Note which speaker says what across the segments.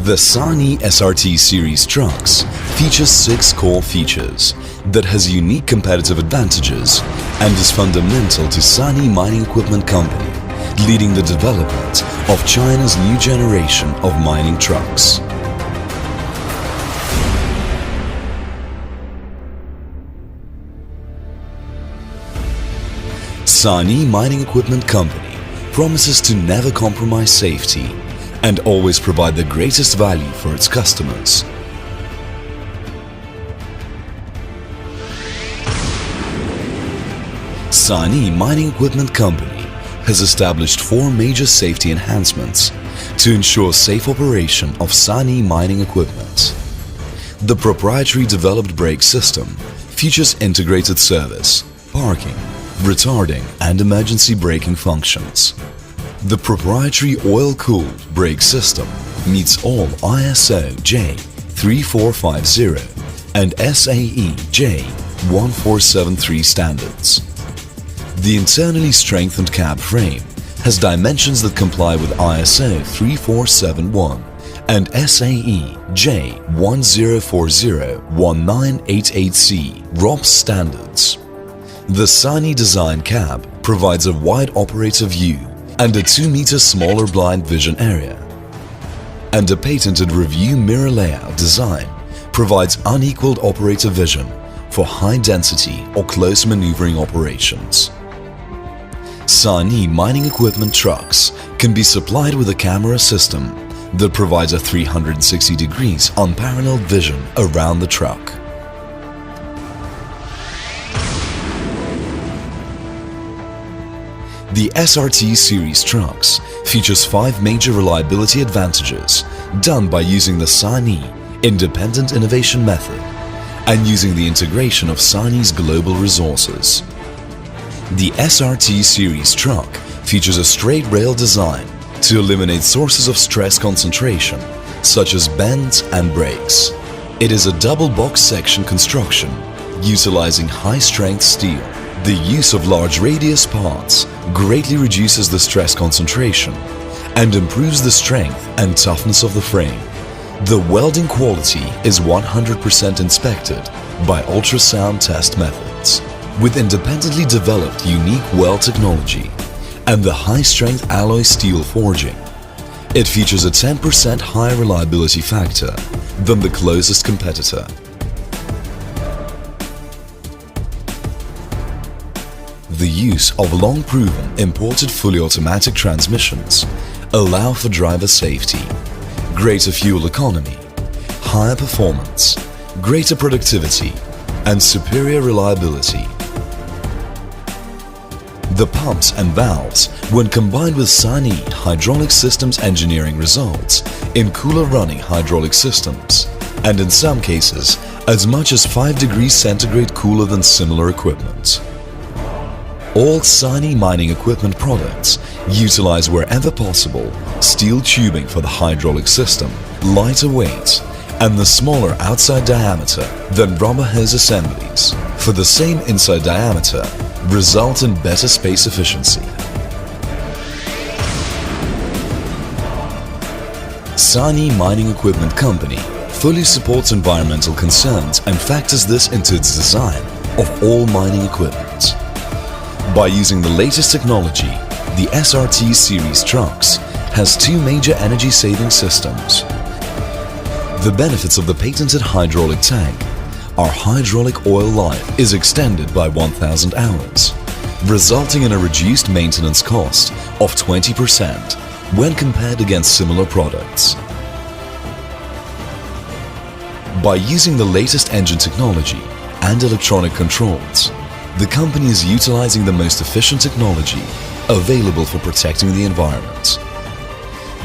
Speaker 1: The Sany SRT series trucks feature 6 core features that has unique competitive advantages and is fundamental to Sany Mining Equipment Company, leading the development of China's new generation of mining trucks. Sany Mining Equipment Company promises to never compromise safety and always provide the greatest value for its customers. Sany Mining Equipment Company has established 4 major safety enhancements to ensure safe operation of Sany mining equipment. The proprietary developed brake system features integrated service, parking, retarding and emergency braking functions. The proprietary oil-cooled brake system meets all ISO J3450 and SAE J1473 standards. The internally strengthened cab frame has dimensions that comply with ISO 3471 and SAE J10401988C ROPS standards. The Sany design cab provides a wide operator view and a 2-meter smaller blind vision area. And a patented review mirror layout design provides unequaled operator vision for high-density or close maneuvering operations. Sany mining equipment trucks can be supplied with a camera system that provides a 360 degrees unparalleled vision around the truck. The SRT series trucks features 5 major reliability advantages done by using the Sany independent innovation method and using the integration of Sany's global resources. The SRT series truck features a straight rail design to eliminate sources of stress concentration such as bends and breaks. It is a double box section construction utilizing high-strength steel. The use of large radius parts greatly reduces the stress concentration and improves the strength and toughness of the frame. The welding quality is 100% inspected by ultrasound test methods. With independently developed unique weld technology and the high-strength alloy steel forging, it features a 10% higher reliability factor than the closest competitor. The use of long-proven imported fully automatic transmissions allow for driver safety, greater fuel economy, higher performance, greater productivity, and superior reliability. The pumps and valves, when combined with Sany hydraulic systems engineering, results in cooler running hydraulic systems, and in some cases, as much as 5 degrees centigrade cooler than similar equipment. All Sany mining equipment products utilize wherever possible steel tubing for the hydraulic system, lighter weight, and the smaller outside diameter than rubber hose assemblies for the same inside diameter result in better space efficiency. Sany Mining Equipment Company fully supports environmental concerns and factors this into its design of all mining equipment. By using the latest technology, the SRT series trucks has 2 major energy-saving systems. The benefits of the patented hydraulic tank are hydraulic oil life is extended by 1,000 hours, resulting in a reduced maintenance cost of 20% when compared against similar products. By using the latest engine technology and electronic controls, the company is utilizing the most efficient technology available for protecting the environment.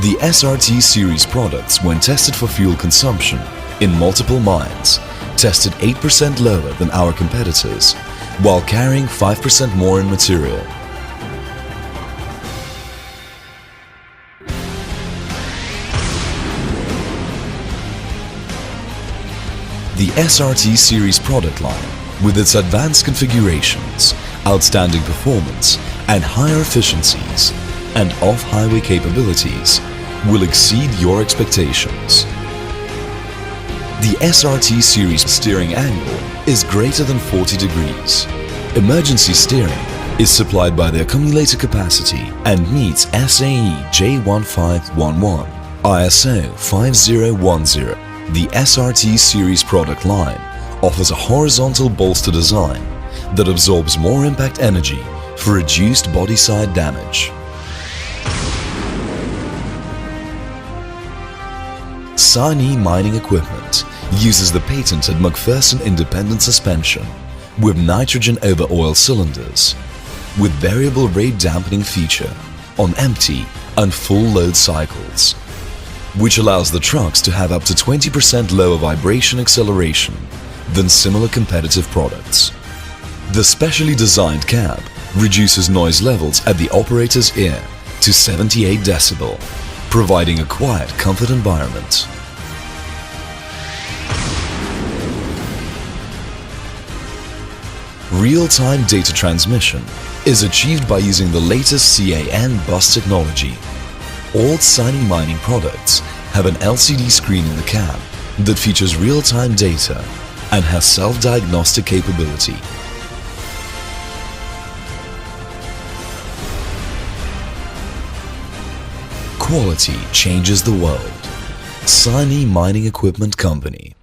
Speaker 1: The SRT series products, when tested for fuel consumption in multiple mines, tested 8% lower than our competitors, while carrying 5% more in material. The SRT series product line, with its advanced configurations, outstanding performance and higher efficiencies, and off-highway capabilities, will exceed your expectations. The SRT series steering angle is greater than 40 degrees. Emergency steering is supplied by the accumulator capacity and meets SAE J1511, ISO 5010. The SRT series product line offers a horizontal bolster design that absorbs more impact energy for reduced body side damage. Sany mining equipment uses the patented McPherson independent suspension with nitrogen over oil cylinders with variable rate dampening feature on empty and full load cycles, which allows the trucks to have up to 20% lower vibration acceleration than similar competitive products. The specially designed cab reduces noise levels at the operator's ear to 78 decibel, providing a quiet, comfort environment. Real-time data transmission is achieved by using the latest CAN bus technology. All Sany mining products have an LCD screen in the cab that features real-time data and has self-diagnostic capability. Quality changes the world. Sany Mining Equipment Company.